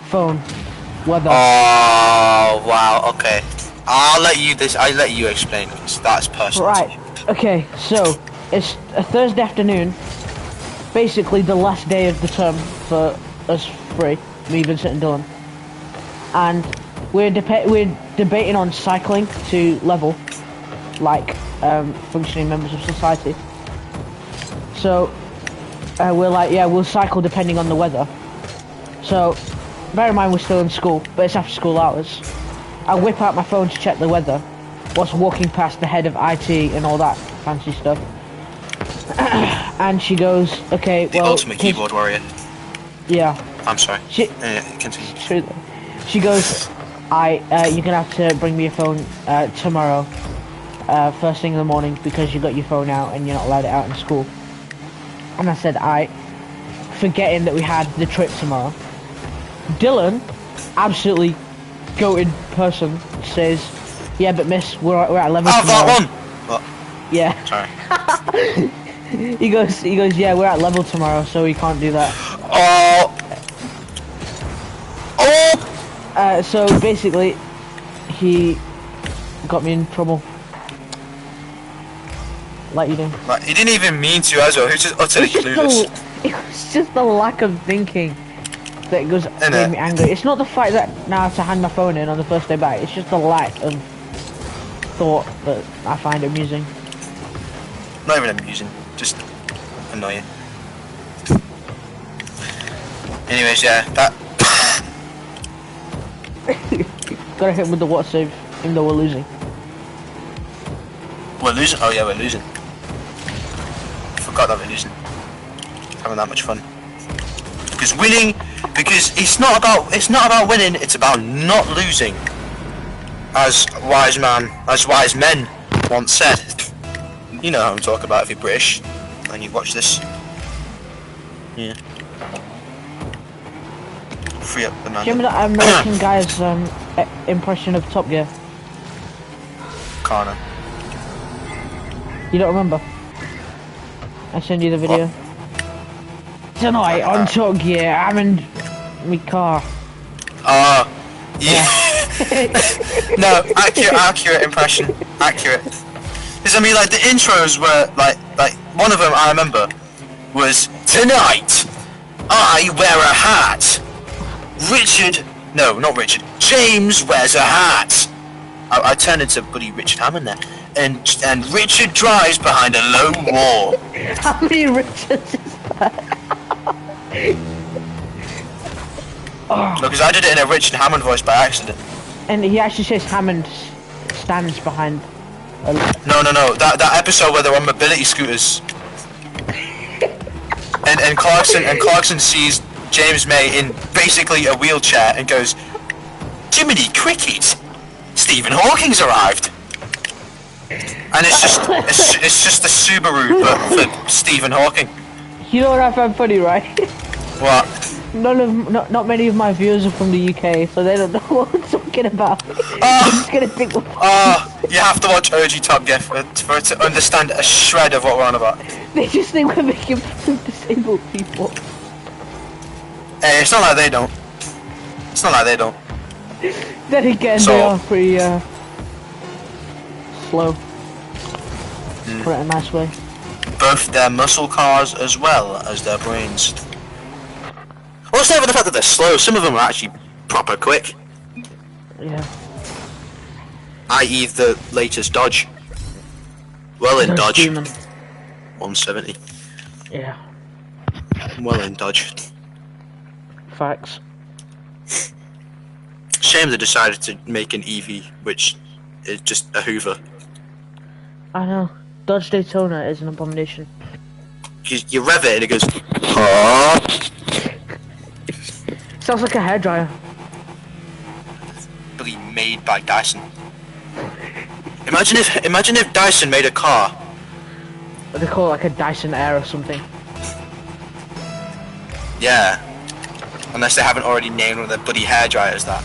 Phone. Weather. Oh, wow, okay. I'll let you explain, because that's personal. Right, okay, so, it's a Thursday afternoon. Basically the last day of the term for us three, me, Vincent and Dylan. And we're debating on cycling to level, like functioning members of society. So we're like, yeah, we'll cycle depending on the weather. So bear in mind we're still in school, but it's after school hours. I whip out my phone to check the weather whilst walking past the head of IT and all that fancy stuff. And she goes, okay, well... The ultimate keyboard warrior. Yeah. I'm sorry. Continue. She goes, you're gonna have to bring me your phone tomorrow, first thing in the morning, because you got your phone out and you're not allowed it out in school. And I said, forgetting that we had the trip tomorrow. Dylan, absolutely goated person, says, yeah, but miss, we're at 11 tomorrow. That one! What? Yeah. Sorry. he goes, yeah, we're at level tomorrow, so we can't do that. So basically, he got me in trouble. Like you do. Like, he didn't even mean to as well, he was just utterly clueless. It was just the lack of thinking that made me angry. It's not the fact that now I have to hand my phone in on the first day back, it's just the lack of thought that I find amusing. Not even amusing, just annoying. Anyways, yeah, that... gotta hit him with the what save, even though we're losing. We're losing? Oh yeah, we're losing. Forgot that we're losing. Having that much fun. Because winning, because it's not about winning, it's about not losing. As wise men once said. You know how I'm talking about if you're British and you watch this. Yeah. Free up the man. Do you remember that American guy's impression of Top Gear? Connor. You don't remember? I sent you the video. Tonight on Top Gear, I'm in my car. Yeah. No, accurate impression. Accurate. Because I mean, like the intros were like one of them I remember was tonight I wear a hat. James wears a hat. I turned into bloody Richard Hammond there, and Richard drives behind a low wall. How many Richards is that? No, because I did it in a Richard Hammond voice by accident. And he actually says Hammond stands behind. No. That episode where they're on mobility scooters, and Clarkson sees James May in basically a wheelchair and goes, "Jiminy Cricket, Stephen Hawking's arrived." And it's just a Subaru but for Stephen Hawking. You know what I found funny, right? What? Not many of my viewers are from the UK, so they don't know what I'm talking about. I'm just gonna think. You have to watch OG Top Gear for it to understand a shred of what we're on about. They just think we're making fun of disabled people. Hey, it's not like they don't. Then again, So, they are pretty slow. Put it in a nice way. Both their muscle cars as well as their brains. Well, it's never the fact that they're slow. Some of them are actually proper quick. Yeah. I.e. the latest Dodge. Well in Dodge. Demon. 170. Yeah. Well in Dodge. Facts. Shame they decided to make an EV, which is just a Hoover. I know. Dodge Daytona is an abomination. You rev it and it goes. Oh. Sounds like a hairdryer. Really made by Dyson. Imagine if Dyson made a car. They call it like a Dyson Air or something. Yeah. Unless they haven't already named one of their bloody hairdryers that.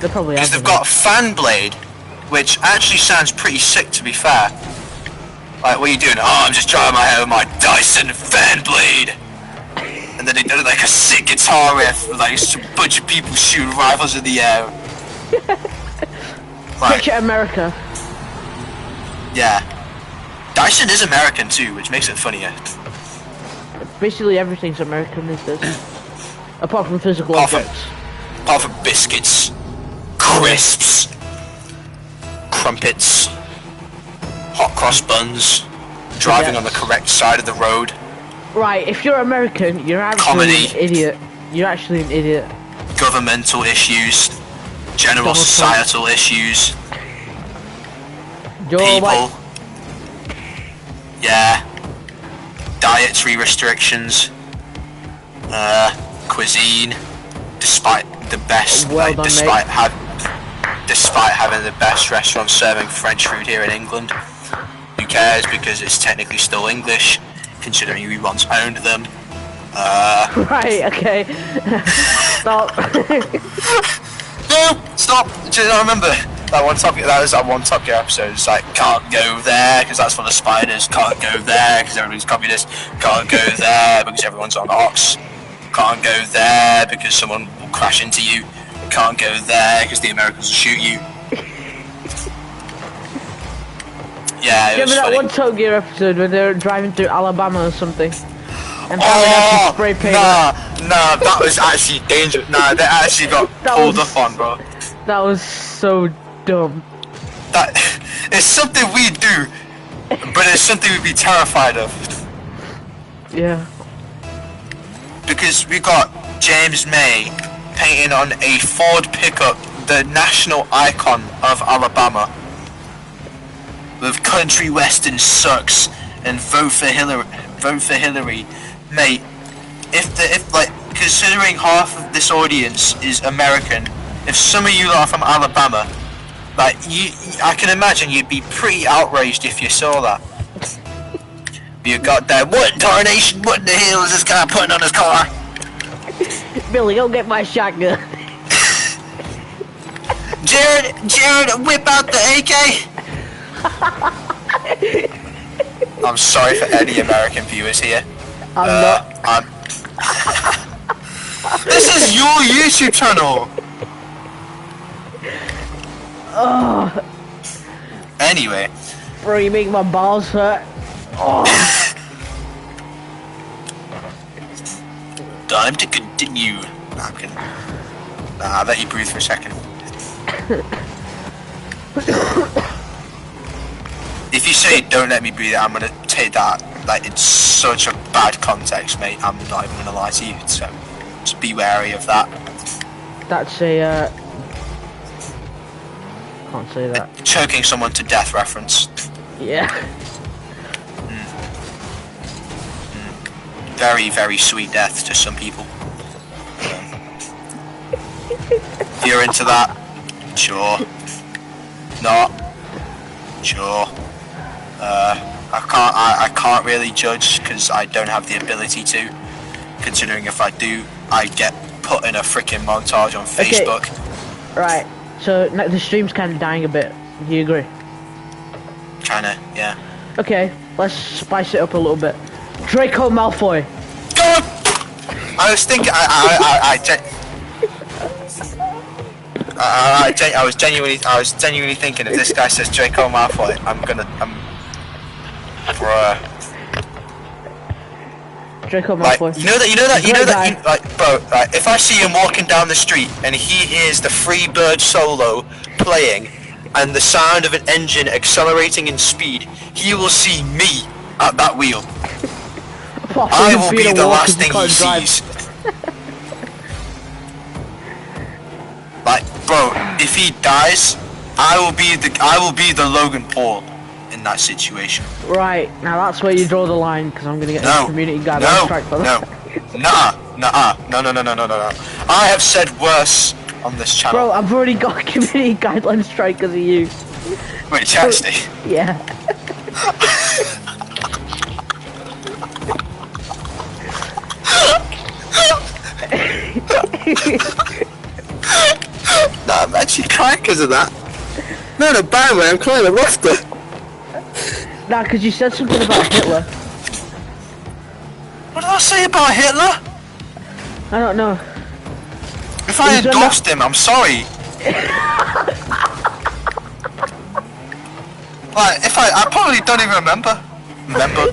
They probably Because have. they've got a fan blade, which actually sounds pretty sick to be fair. Like, what are you doing? Oh, I'm just drying my hair with my Dyson fan blade. And then they did like a sick guitar riff with like a bunch of people shooting rifles in the air. Like, Picture America. yeah. Dyson is American too, which makes it funnier. Basically everything's American these days. Apart from physical Apart from- objects. Apart from biscuits, crisps, crumpets, hot cross buns, driving on the correct side of the road. Right, if you're American, you're actually Comedy. an idiot. You're actually an idiot. Governmental issues, general Donald Trump. societal issues, You're people, white. yeah, dietary restrictions, cuisine, despite the best, Well like, done, despite having the best restaurants serving French food here in England. Who cares, because it's technically still English, considering we once owned them. Right, okay. Stop. No, stop! Do you not remember that one Top Gear? That was that one Top Gear episode. It's like, can't go there because that's full of spiders. Can't go there because everybody's communist. Can't go there because everyone's on ox. Can't go there because someone will crash into you. Can't go there because the Americans will shoot you. Yeah, it Do you was remember that funny. one Top Gear episode where they were driving through Alabama or something? And how they had to spray paint? Nah, that was actually dangerous. Nah, they actually got That pulled was- up on, bro. That was so dumb. That it's something we do, but it's something we'd be terrified of. Yeah. Because we got James May painting on a Ford pickup the national icon of Alabama. With country western sucks and vote for Hillary, mate. If like considering half of this audience is American, if some of you lot are from Alabama, like I can imagine you'd be pretty outraged if you saw that. You got that? What tarnation? What in the hell is this guy putting on his car? Billy, go get my shotgun. Jared, whip out the AK. I'm sorry for any American viewers here. I'm not. This is your YouTube channel. Oh, Anyway, bro, you make my balls hurt. Oh. time to continue. Nah, I'm kidding. Nah, I'll let you breathe for a second. If you say don't let me breathe, I'm gonna take that like in such a bad context, mate. I'm not even gonna lie to you. So just be wary of that. That's a can't say that. Choking someone to death reference. Yeah. Very, very sweet death to some people. If you're into that, sure. Not sure. I can't really judge because I don't have the ability to. Considering if I do, I get put in a freaking montage on Facebook. Okay. Right. So the stream's kind of dying a bit. Do you agree? Kinda, yeah. Okay. Let's spice it up a little bit. Draco Malfoy. Go on! I was thinking. I was genuinely thinking if this guy says Draco Malfoy, bruh. Draco Like, Malfoy. bro, like, if I see him walking down the street and he hears the Freebird solo playing and the sound of an engine accelerating in speed, he will see me at that wheel. I will be the last thing he sees. Like, bro, if he dies, I will be the Logan Paul in that situation. Right, now that's where you draw the line, because I'm gonna get a community guideline strike for that. No. I have said worse on this channel. Bro, I've already got a community guideline strike because of you. Wait, seriously? Yeah. No, I'm actually crying because of that. No, in a bad way, I'm crying at laughter. Nah, because you said something about Hitler. What did I say about Hitler? I don't know. If I endorsed him, I'm sorry. Like, I probably don't even remember.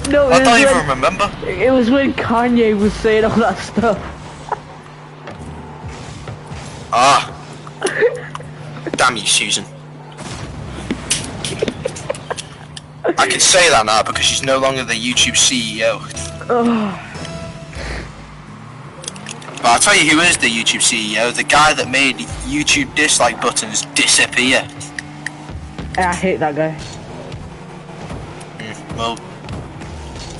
No, I don't even remember. It was when Kanye was saying all that stuff. Ah. Damn you, Susan. I can say that now because she's no longer the YouTube CEO. But I'll tell you who is the YouTube CEO, the guy that made YouTube dislike buttons disappear. I hate that guy. Well,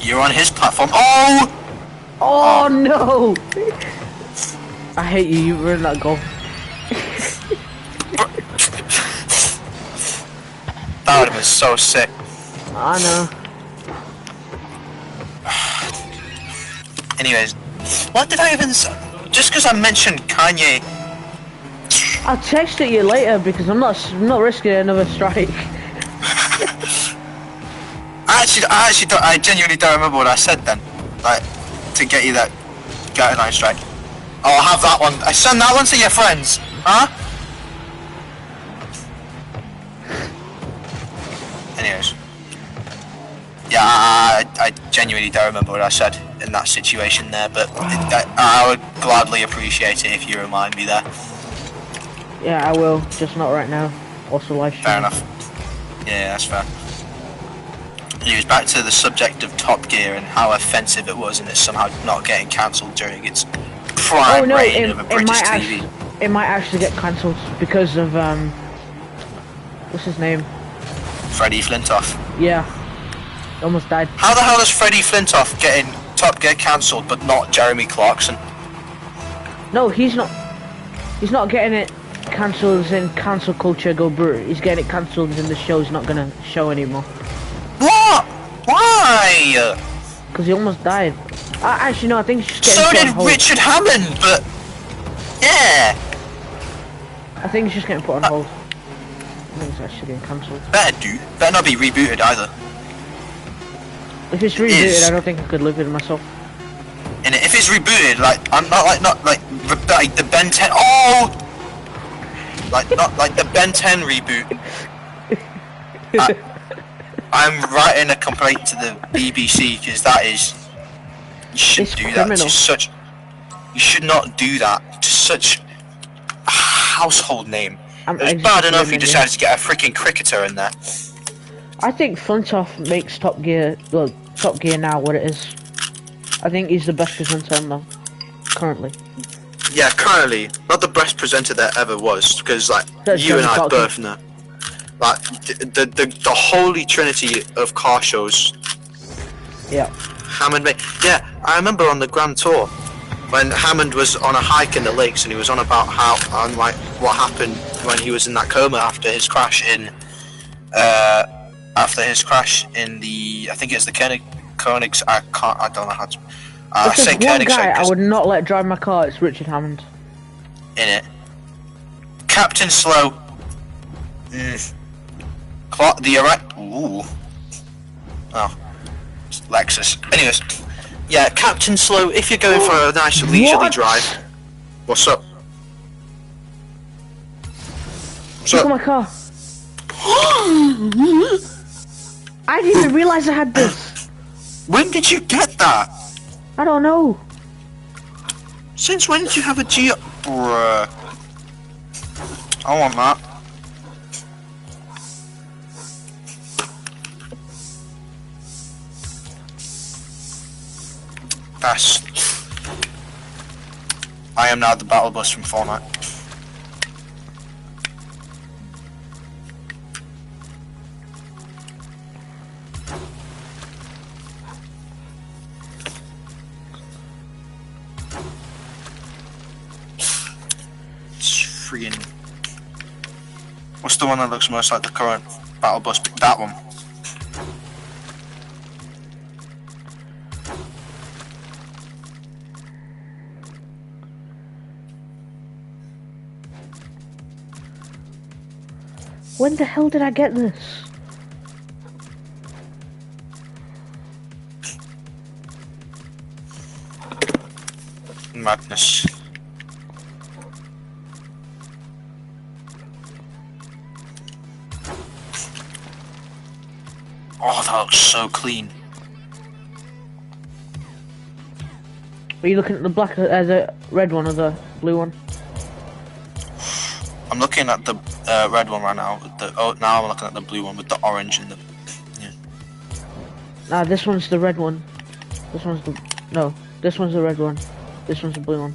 you're on his platform. Oh! Oh no! I hate you, you ruined that goal. That would have been so sick. I know. Anyways, what did I even say? Just because I mentioned Kanye. I'll text it you later because I'm not risking another strike. I genuinely don't remember what I said then. Like, to get you that guideline strike. Oh, I'll have that one. I send that one to your friends, huh? Anyways. Yeah, I genuinely don't remember what I said in that situation there, but I would gladly appreciate it if you remind me there. Yeah, I will, just not right now. Also live stream. Fair enough. Yeah, that's fair. Anyways, back to the subject of Top Gear and how offensive it was and it's somehow not getting cancelled during its prime reign of a British TV. it might actually get cancelled because of what's his name? Freddie Flintoff. Yeah, he almost died. How the hell is Freddie Flintoff getting Top Gear cancelled, but not Jeremy Clarkson? No, he's not. He's not getting it cancelled as in cancel culture go brutal. He's getting it cancelled as in the show's not gonna show anymore. What? Why? Because he almost died. Actually, no, I think he's just getting So put on did hold. Richard Hammond, but yeah. I think he's just getting put on hold. I think it's actually getting cancelled. Better not be rebooted either. If it's rebooted, I don't think I could live with it myself. And if it's rebooted, like I'm not like the Ben 10. Oh, like not like the Ben 10 reboot. I'm writing a complaint to the BBC because that is. You shouldn't do that to such. You should not do that to such a household name. It was bad enough you decided to get a freaking cricketer in there. I think Flintoff makes Top Gear now what it is. I think he's the best presenter on there, currently. Yeah, currently, not the best presenter there ever was, because like you and I both know, like the holy trinity of car shows. Yeah. Hammond made. Yeah, I remember on the Grand Tour when Hammond was on a hike in the lakes and he was on about like what happened when he was in that coma after his crash in the I think it's the Koenigs. I don't know how to. If there's one guy I would not let drive my car, it's Richard Hammond. In it. Captain Slow. Ooh. Oh. It's Lexus. Anyways. Yeah, Captain Slow, if you're going for a nice leisurely drive. What's up? Look at my car. I didn't even realise I had this. When did you get that? I don't know. Since when did you have a G? Bruh. I want that. That's. I am now the battle bus from Fortnite. Friggin'. What's the one that looks most like the current battle bus? That one. When the hell did I get this? Madness. Oh, that looks so clean. Are you looking at the black, the red one or the blue one? I'm looking at the red one right now. Now I'm looking at the blue one with the orange and the. Yeah. Nah, this one's the red one. This one's the no. This one's the red one. This one's the blue one.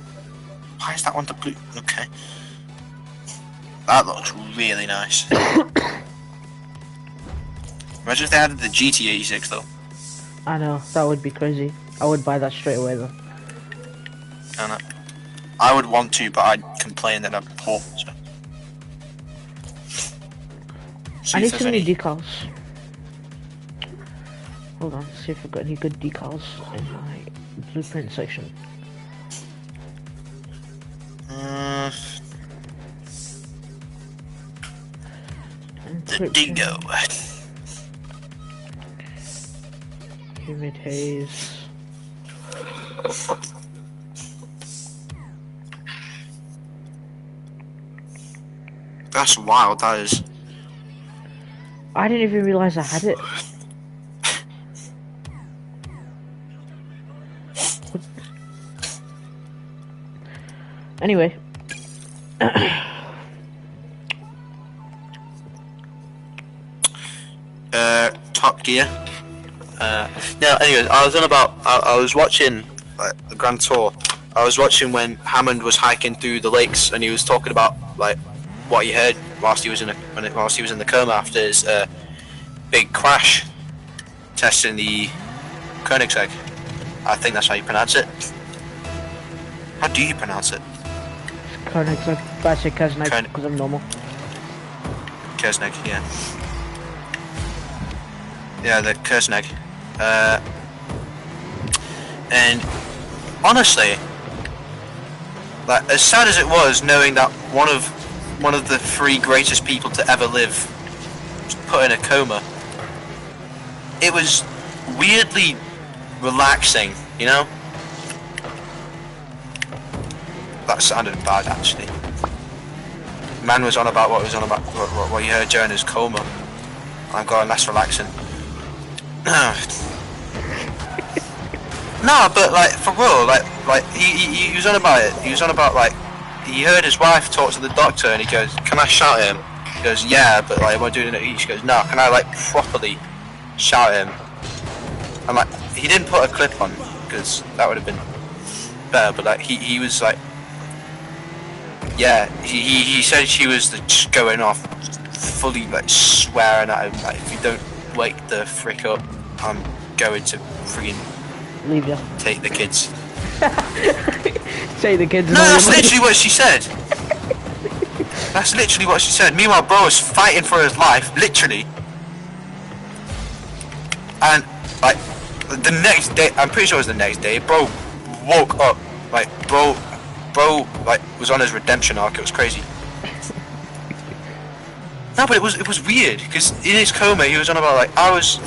Why is that one the blue? Okay. That looks really nice. Imagine if they added the GT86 though. I know, that would be crazy. I would buy that straight away though. I would want to, but I'd complain that I'm poor. So. I need some new decals. Hold on, see if I've got any good decals in my blueprint section. The Dingo. Humid haze. That's wild, that is. I didn't even realise I had it. Anyway. Top Gear. No, anyways, I was watching like the Grand Tour, I was watching when Hammond was hiking through the lakes, and he was talking about like what he heard whilst he was in the coma after his big crash testing the Koenigsegg. I think that's how you pronounce it. How do you pronounce it? Koenigsegg. But I say Koenigsegg because I'm normal. Koenigsegg, yeah. Yeah, the Koenigsegg. And honestly, like as sad as it was knowing that one of the 3 greatest people to ever live was put in a coma, it was weirdly relaxing, you know? That sounded bad actually. Man was on about what he heard during his coma. I'm going, that's relaxing. No, but like for real, like he was on about it. He was on about like he heard his wife talk to the doctor, and he goes, "Can I shout at him?" He goes, "Yeah, but like we're doing it." She goes, "No, can I like properly shout at him?" I'm like, he didn't put a clip on because that would have been better. But like he was like, yeah, he said she was just going off, fully like swearing at him, like if you don't wake the frick up, I'm going to friggin' Leave you. take the kids. Take the kids. No, that's literally what she said. That's literally what she said. Meanwhile, bro was fighting for his life, literally. And like the next day, I'm pretty sure it was the next day, bro woke up. Like bro like was on his redemption arc. It was crazy. No, but it was weird because in his coma he was on about like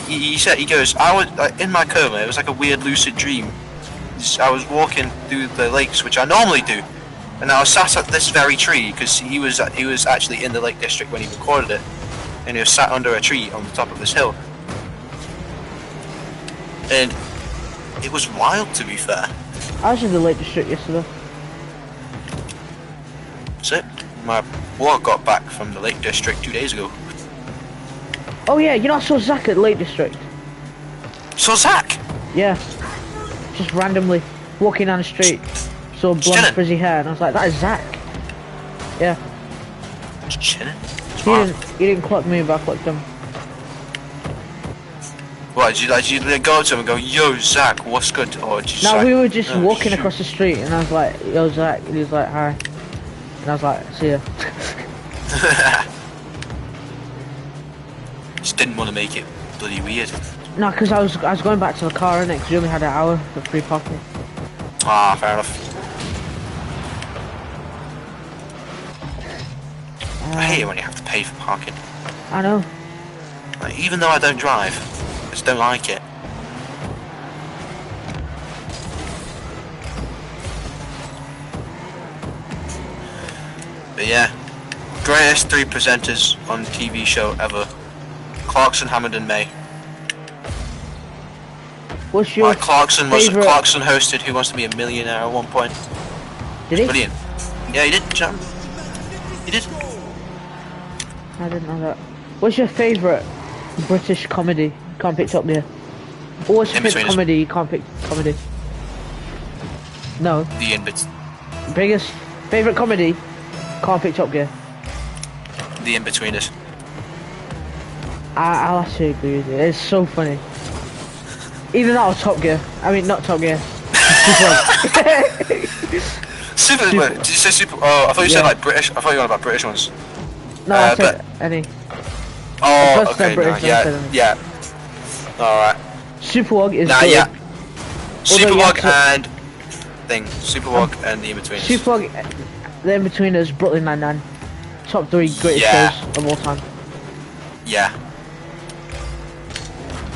he goes, I was like in my coma, it was like a weird lucid dream. I was walking through the lakes, which I normally do, and I was sat at this very tree because he was actually in the Lake District when he recorded it, and he was sat under a tree on the top of this hill, and it was wild, to be fair. I was in the Lake District yesterday. So my boy got back from the Lake District 2 days ago. Oh yeah, you know I saw Zach at the Lake District. So Zach? Yeah. Just randomly walking down the street, saw blonde frizzy hair, and I was like, that is Zach. Yeah. Just chilling. He didn't clock me, but I clocked him. What, did you go up to him and go, yo Zach, what's good? Or did you No, say, we were just walking shoot. across the street, and I was like, yo Zach, and he was like, hi. And I was like, see ya. Just didn't want to make it bloody weird. No, because I was going back to the car, innit, because we only had an hour for free parking. Ah, fair enough. I hate it when you have to pay for parking. I know. Like, even though I don't drive, I just don't like it. But yeah, greatest 3 presenters on TV show ever. Clarkson, Hammond and May. What's your Clarkson hosted Who Wants to Be a Millionaire at one point. Did he? Brilliant. Yeah, he did, Jam. He did. I didn't know that. What's your favourite British comedy? Can't pick Top Gear. Or what's your favourite comedy? You can't pick comedy. No. The In-Bits. Biggest favourite comedy? Can't pick Top Gear. The In-Betweeners. I'll actually agree with you. It's so funny. Either that or Top Gear. I mean, not Top Gear. Super. Wait, did you say Super? Oh, I thought you said like British. I thought you were on about British ones. No, I said any. Oh, okay. British, Yeah. Alright. Superwog is Nah, good. yeah. Superwog to... and thing. Superwog and the In-Betweeners. Superwog, the In-Betweeners, Brooklyn Nine-Nine. Top 3 greatest shows of all time. Yeah.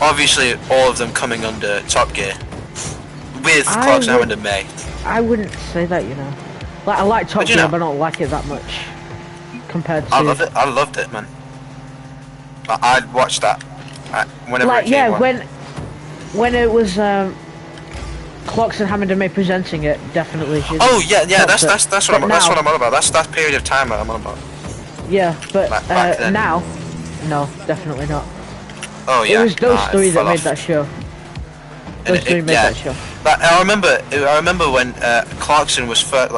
Obviously, all of them coming under Top Gear. With Clarkson, Hammond and May. I wouldn't say that, you know. Like, I like Top Gear, but I don't like it that much. Compared to... I loved it, man. I'd watch that whenever like, it came on. when it was Clarkson, Hammond and May presenting it, definitely. Oh yeah, that's what I'm on about. That's that period of time that I'm on about. Yeah, but now, no, definitely not. Oh yeah. It was those 3 that made that show. Those 3 made that show. But I remember when Clarkson was first,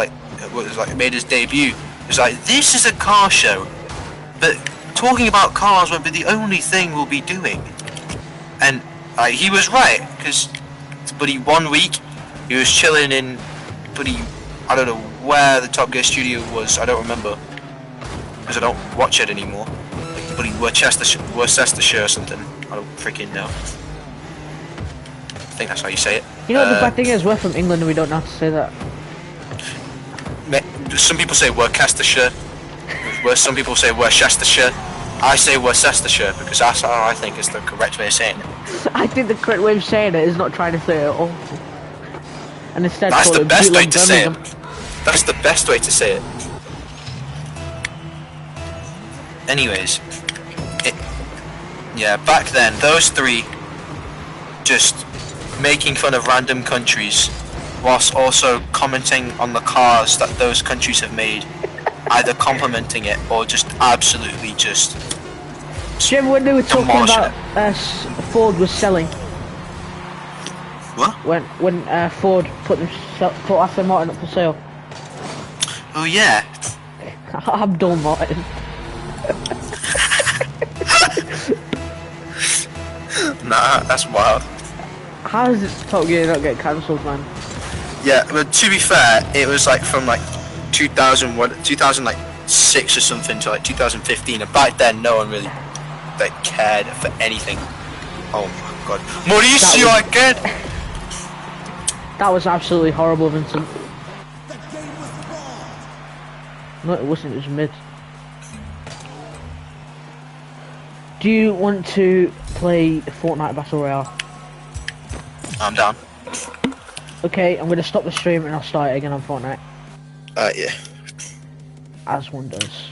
made his debut. It was like, this is a car show, but talking about cars won't be the only thing we'll be doing. And he was right, because buddy, 1 week he was chilling in, buddy, I don't know where the Top Gear studio was. I don't remember, because I don't watch it anymore. Buddy, Worcestershire or something. I don't freaking know. I think that's how you say it. You know what the bad thing is? We're from England and we don't know how to say that. Some people say Worcestershire. Some people say Worcestershire. I say Worcestershire because that's how I think is the correct way of saying it. I think the correct way of saying it is not trying to say it at all. And instead That's call the it best way Butland, to say Birmingham. it. That's the best way to say it. Anyways, yeah, back then, those three just making fun of random countries whilst also commenting on the cars that those countries have made, either complimenting it or just absolutely just... Do you remember when they were talking demolishing about Ford was selling? What? When Ford put Aston Martin up for sale? Oh yeah. Abdul Martin. Nah, that's wild. How does it Top Gear not get cancelled, man? Yeah, but to be fair, it was like from like 2006 or something to like 2015, and back then no one really cared for anything. Oh my god. Mauricio again! That was absolutely horrible, Vincent. No, it wasn't, it was mid. Do you want to play Fortnite Battle Royale? I'm down. Okay, I'm gonna stop the stream and I'll start it again on Fortnite. Yeah. As one does.